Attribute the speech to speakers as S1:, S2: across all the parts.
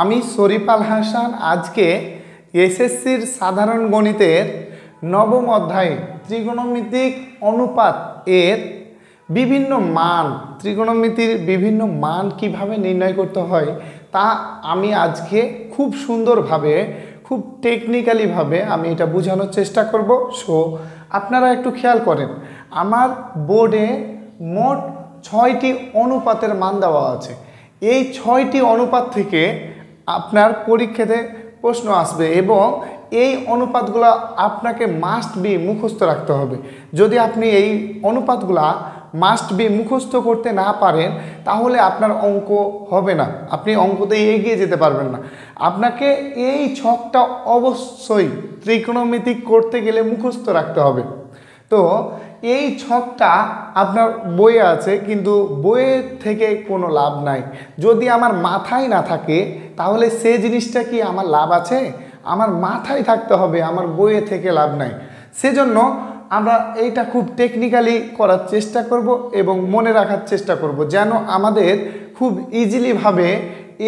S1: আমি শরীফ আল হাসান আজকে এসএসসির সাধারণ গণিতের নবম অধ্যায় ত্রিকোণমিতিক অনুপাত এর বিভিন্ন মান ত্রিকোণমিতির বিভিন্ন মান কিভাবে নির্ণয় করতে হয় তা আমি আজকে খুব সুন্দরভাবে খুব টেকনিক্যালি ভাবে আমি এটা বোঝানোর চেষ্টা করব। সো আপনারা একটু খেয়াল করেন, আমার বোর্ডে মোট 6টি অনুপাতের মান দেওয়া আছে। এই 6টি অনুপাত থেকে আপনার পরীক্ষাতে প্রশ্ন আসবে এবং এই অনুপাতগুলো আপনাকে মাস্ট বি মুখস্থ রাখতে হবে। যদি আপনি এই অনুপাতগুলা মাস্ট বি মুখস্থ করতে না পারেন তাহলে আপনার অঙ্ক হবে না, আপনি অঙ্কতে এগিয়ে যেতে পারবেন না। আপনাকে এই ছকটা অবশ্যই ত্রিকোণমিতিক করতে গেলে মুখস্থ রাখতে হবে। তো এই ছকটা আপনার বইয়ে আছে, কিন্তু বইয়ের থেকে কোনো লাভ নাই। যদি আমার মাথায় না থাকে তাহলে সে জিনিসটা কি আমার লাভ আছে? আমার মাথায় থাকতে হবে, আমার বইয়ে থেকে লাভ নাই। সেজন্য আমরা এইটা খুব টেকনিক্যালি করার চেষ্টা করব এবং মনে রাখার চেষ্টা করব যেন আমাদের খুব ইজিলিভাবে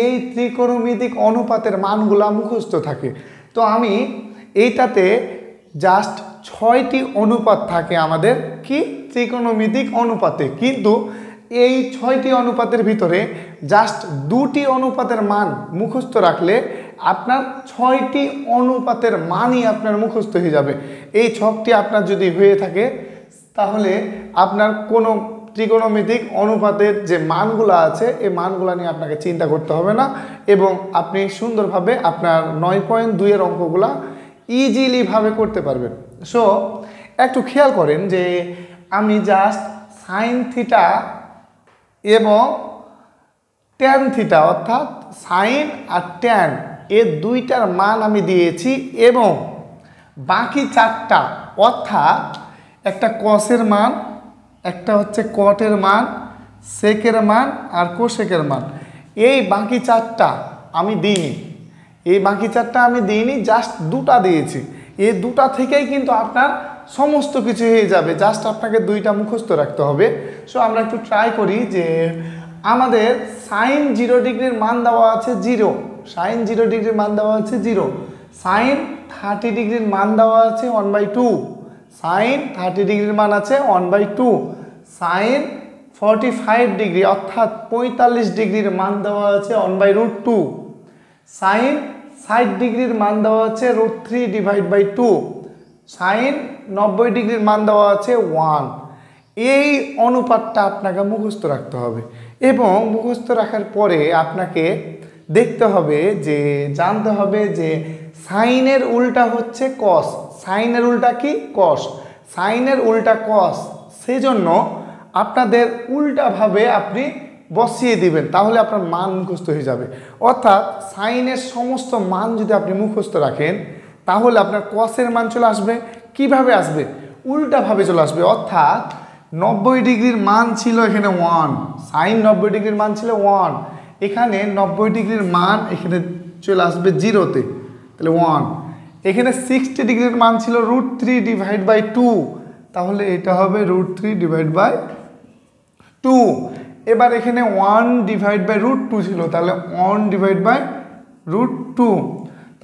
S1: এই ত্রিকোণমিতিক অনুপাতের মানগুলা মুখস্থ থাকে। তো আমি এইটাতে জাস্ট 6টি অনুপাত থাকে আমাদের কি ত্রিকোণমিতিক অনুপাতে, কিন্তু এই 6টি অনুপাতের ভিতরে জাস্ট 2টি অনুপাতের মান মুখস্থ রাখলে আপনার 6টি অনুপাতের মানই আপনার মুখস্থ হয়ে যাবে। এই ছকটি আপনার যদি হয়ে থাকে তাহলে আপনার কোনো ত্রিকোণমিতিক অনুপাতের যে মানগুলো আছে এই মানগুলো নিয়ে আপনাকে চিন্তা করতে হবে না এবং আপনি সুন্দরভাবে আপনার 9.2 অঙ্কগুলো ইজিলিভাবে করতে পারবেন। সো একটু খেয়াল করেন যে আমি জাস্ট সাইন থিটা এবং ট্যান থিটা অর্থাৎ সাইন আর ট্যান এর দুইটার মান আমি দিয়েছি এবং বাকি 4টা অর্থাৎ একটা কসের মান, একটা হচ্ছে কটের মান, সেকের মান আর কোসেকের মান, এই বাকি 4টা আমি দিইনি। এই বাকি 4টা আমি দিইনি, জাস্ট 2টা দিয়েছি। এই 2টা থেকেই কিন্তু আপনার সমস্ত কিছু হয়ে যাবে, জাস্ট আপনাকে 2টা মুখস্থ রাখতে হবে। সো আমরা একটু ট্রাই করি যে আমাদের সাইন 0 ডিগ্রির মান দেওয়া আছে 0, সাইন 0 ডিগ্রির মান দেওয়া আছে 0, সাইন 30 ডিগ্রির মান দেওয়া আছে 1/2, সাইন 30 ডিগ্রির মান আছে 1/2, সাইন 45 ডিগ্রি অর্থাৎ 45 ডিগ্রির মান দেওয়া আছে 1/√2, সাইন 60 ডিগ্রির মান দেওয়া আছে √3/2, সাইন 90 ডিগ্রির মান দেওয়া আছে 1। এই অনুপাতটা আপনাকে মুখস্থ রাখতে হবে এবং মুখস্থ রাখার পরে আপনাকে দেখতে হবে যে জানতে হবে যে সাইনের উল্টা হচ্ছে কস, সাইনের উল্টা কি কস, সাইনের উল্টা কস। সেজন্য আপনাদের উল্টাভাবে আপনি বসিয়ে দিবেন, তাহলে আপনার মান মুখস্থ হয়ে যাবে। অর্থাৎ সাইনের সমস্ত মান যদি আপনি মুখস্থ রাখেন তাহলে আপনার কসের মান চলে আসবে। কিভাবে আসবে? উল্টাভাবে চলে আসবে। অর্থাৎ 90 ডিগ্রির মান ছিল এখানে 1, সাইন 90 ডিগ্রির মান ছিল 1, এখানে 90 ডিগ্রির মান এখানে চলে আসবে 0তে, তাহলে 1। এখানে 60 ডিগ্রির মান ছিল √3/2, তাহলে এটা হবে √3/2। এবার এখানে 1/√2 ছিল, তাহলে 1/√2।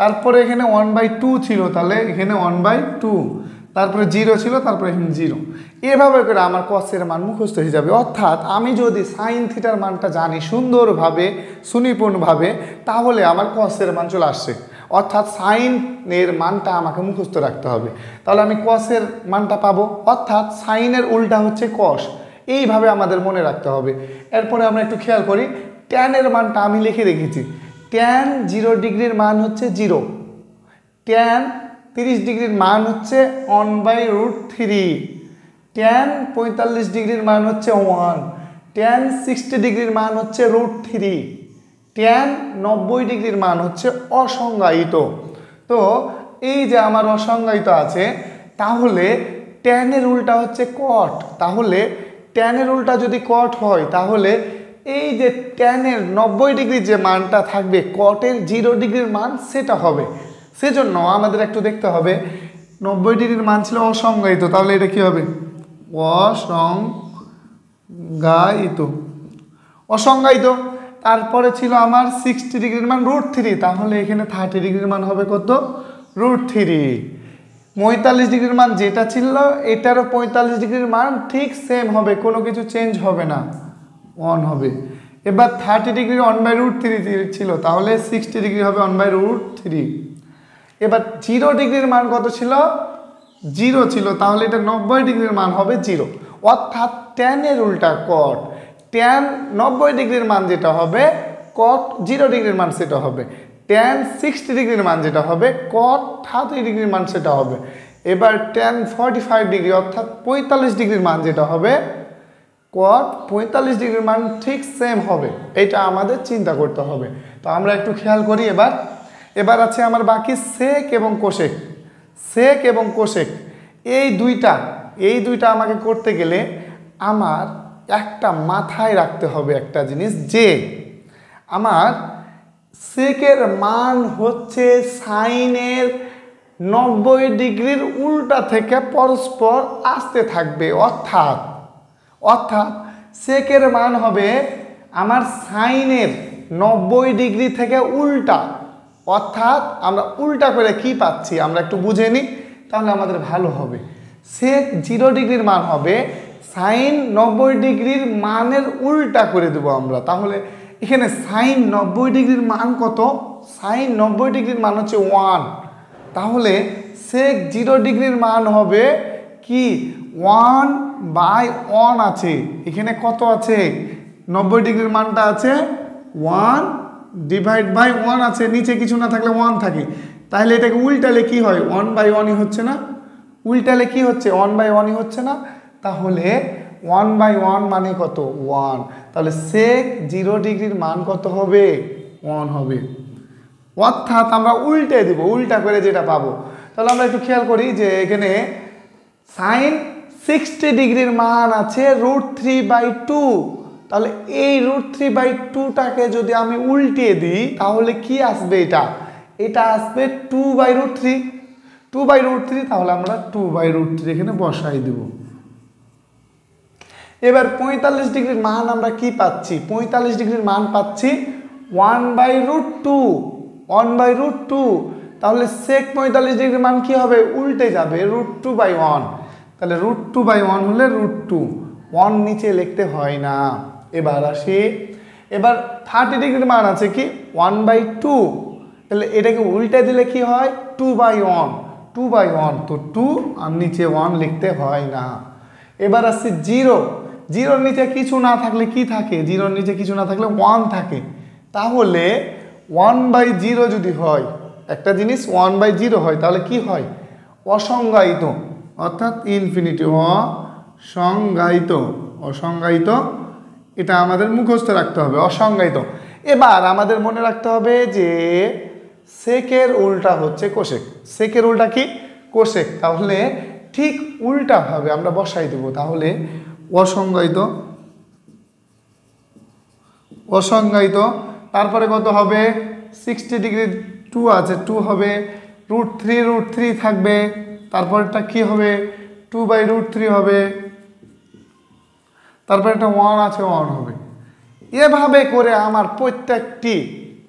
S1: তারপরে এখানে 1/2 ছিল, তাহলে এখানে 1/2। তারপরে 0 ছিল, তারপরে এখানে 0। এভাবে করে আমার কসের মান মুখস্থ হয়ে যাবে। অর্থাৎ আমি যদি সাইন থিটার মানটা জানি সুন্দরভাবে সুনিপুণভাবে তাহলে আমার কসের মান চলে আসছে। অর্থাৎ সাইনের মানটা আমাকে মুখস্থ রাখতে হবে, তাহলে আমি কসের মানটা পাবো। অর্থাৎ সাইনের উল্টা হচ্ছে কস, এইভাবে আমাদের মনে রাখতে হবে। এরপরে আমরা একটু খেয়াল করি, ট্যানের মানটা আমি লিখে রেখেছি। ট্যান 0 ডিগ্রির মান হচ্ছে 0, ট্যান 30 ডিগ্রির মান হচ্ছে 1/√3, ট্যান 45 ডিগ্রির মান হচ্ছে 1, ট্যান 60 ডিগ্রির মান হচ্ছে √3, ট্যান 90 ডিগ্রির মান হচ্ছে অসংজ্ঞায়িত। তো এই যে আমার অসংজ্ঞায়িত আছে, তাহলে ট্যানের উল্টা হচ্ছে কট, তাহলে ট্যানের উল্টা যদি কট হয় তাহলে এই যে ট্যানের 90 ডিগ্রির যে মানটা থাকবে কটের 0 ডিগ্রির মান সেটা হবে। সেজন্য আমাদের একটু দেখতে হবে 90 ডিগ্রির মান ছিল অসংজ্ঞায়িত, তাহলে এটা কি হবে? অসংজ্ঞায়িত, অসংজ্ঞায়িত। তারপরে ছিল আমার 60 ডিগ্রির মান √3, তাহলে এখানে 30 ডিগ্রির মান হবে কত? √3। 45 ডিগ্রির মান যেটা ছিল এটারও 45 ডিগ্রির মান ঠিক সেম হবে, কোনো কিছু চেঞ্জ হবে না, 1 হবে। এবার 30 ডিগ্রি 1/√3 ছিল, তাহলে 60 ডিগ্রি হবে 1/√3। এবার 0 ডিগ্রির মান কত ছিল? 0 ছিল, তাহলে এটা 90 ডিগ্রির মান হবে 0, অর্থাৎ tan এর উল্টা cot। tan 90 ডিগ্রির মান যেটা হবে cot 0 ডিগ্রির মান সেটা হবে। tan 60 ডিগ্রির মান যেটা হবে cot 30 ডিগ্রির মান সেটা হবে। এবার tan 45 ডিগ্রি অর্থাৎ 45 ডিগ্রির মান যেটা হবে cot 45 ডিগ্রির মান ঠিক সেম হবে, এটা আমাদের চিন্তা করতে হবে। তো আমরা একটু খেয়াল করি। এবার আছে আমার বাকি sec এবং cosec। sec এবং cosec এই দুইটা আমাকে করতে গেলে আমার একটা মাথায় রাখতে হবে একটা জিনিস, যে আমার সেকের মান হচ্ছে সাইনের 90 ডিগ্রির উল্টা থেকে পরস্পর আসতে থাকবে, অর্থাৎ সেকের মান হবে আমার সাইনের 90 ডিগ্রি থেকে উল্টা। অর্থাৎ আমরা উল্টা করে কি পাচ্ছি আমরা একটু বুঝে নিই, তাহলে আমাদের ভালো হবে। সেক 0 ডিগ্রির মান হবে সাইন 90 ডিগ্রির মানের উল্টা করে দেবো আমরা। তাহলে এখানে সাইন 90 ডিগ্রির মান কত? সাইন 90 ডিগ্রির মান হচ্ছে 1, তাহলে সেক 0 ডিগ্রির মান হবে কি 1/1 আছে। এখানে কত আছে? 90 ডিগ্রির মানটা আছে 1/1 আছে, নিচে কিছু না থাকলে 1 থাকে, তাহলে এটাকে উল্টালে কি হয়? 1/1ই হচ্ছে না? উল্টালে কি হচ্ছে? 1/1ই হচ্ছে না? তাহলে 1/1 মানে কত? 1। তাহলে সেক 0 ডিগ্রির মান কত হবে? 1 হবে। অর্থাৎ আমরা উল্টে দিব, উল্টা করে যেটা পাবো। তাহলে আমরা একটু খেয়াল করি যে এখানে সাইন 60 ডিগ্রির মান আছে √3/2, তাহলে এই √3/2টাকে যদি আমি উল্টিয়ে দিই তাহলে কি আসবে? এটা আসবে 2/√3, তাহলে আমরা 2/√3 এখানে বসাই দেব। এবার 45 ডিগ্রির মান আমরা কি পাচ্ছি? 45 ডিগ্রির মান পাচ্ছি 1/√2, তাহলে সেক 45 ডিগ্রির মান কি হবে? উল্টে যাবে, √2/1। তাহলে √2/1 হলে √2, 1 নিচে লিখতে হয় না। এবার আসি, এবার 30 ডিগ্রির মান আছে কি 1/2, তাহলে এটাকে উল্টে দিলে কি হয়? 2/1, তো 2 আর নিচে 1 লিখতে হয় না। এবার আসছি 0 নিচে কিছু না থাকলে কি থাকে? 0 নিচে কিছু না থাকলে 1 থাকে, তাহলে 1/0 যদি হয়, একটা জিনিস 1/0 হয় তাহলে কি হয়? অসংজ্ঞায়িত, অর্থাৎ ইনফিনিটি, অসংজ্ঞায়িত। এটা আমাদের মুখস্থ রাখতে হবে, অসংজ্ঞায়িত। এবার আমাদের মনে রাখতে হবে যে সেকের উল্টা হচ্ছে কোসেক। সেকের উল্টা কি? কোসেক। তাহলে ঠিক উল্টা ভাবে আমরা বসাই দেব। তাহলে অসংজ্ঞায়িত, তারপরে কত হবে? 60 ডিগ্রি 2 আছে, 2 হবে, √3 থাকবে, তারপরটা কি হবে? 2/√3 হবে, তারপর একটা 1 আছে, 1 হবে। এভাবে করে আমার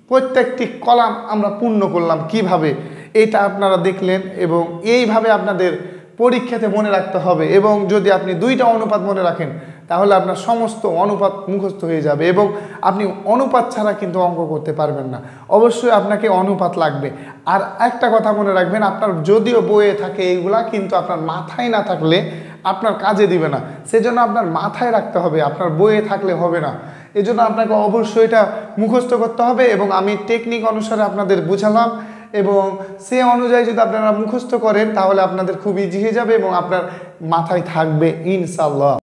S1: প্রত্যেকটি কলাম আমরা পূর্ণ করলাম। কিভাবে? এটা আপনারা দেখলেন, এবং এইভাবে আপনাদের পরীক্ষাতে মনে রাখতে হবে। এবং যদি আপনি 2টা অনুপাত মনে রাখেন তাহলে আপনার সমস্ত অনুপাত মুখস্থ হয়ে যাবে, এবং আপনি অনুপাত ছাড়া কিন্তু অঙ্ক করতে পারবেন না। অবশ্যই আপনাকে অনুপাত লাগবে। আর একটা কথা মনে রাখবেন, আপনার যদিও বইয়ে থাকে এইগুলা, কিন্তু আপনার মাথায় না থাকলে আপনার কাজে দিবে না। সেজন্য আপনার মাথায় রাখতে হবে, আপনার বইয়ে থাকলে হবে না। এজন্য আপনাকে অবশ্যই এটা মুখস্থ করতে হবে, এবং আমি টেকনিক অনুসারে আপনাদের বুঝালাম, এবং সে অনুযায়ী যদি আপনারা মুখস্থ করেন তাহলে আপনাদের খুব ইজি হয়ে যাবে এবং আপনার মাথায় থাকবে ইনশাআল্লাহ।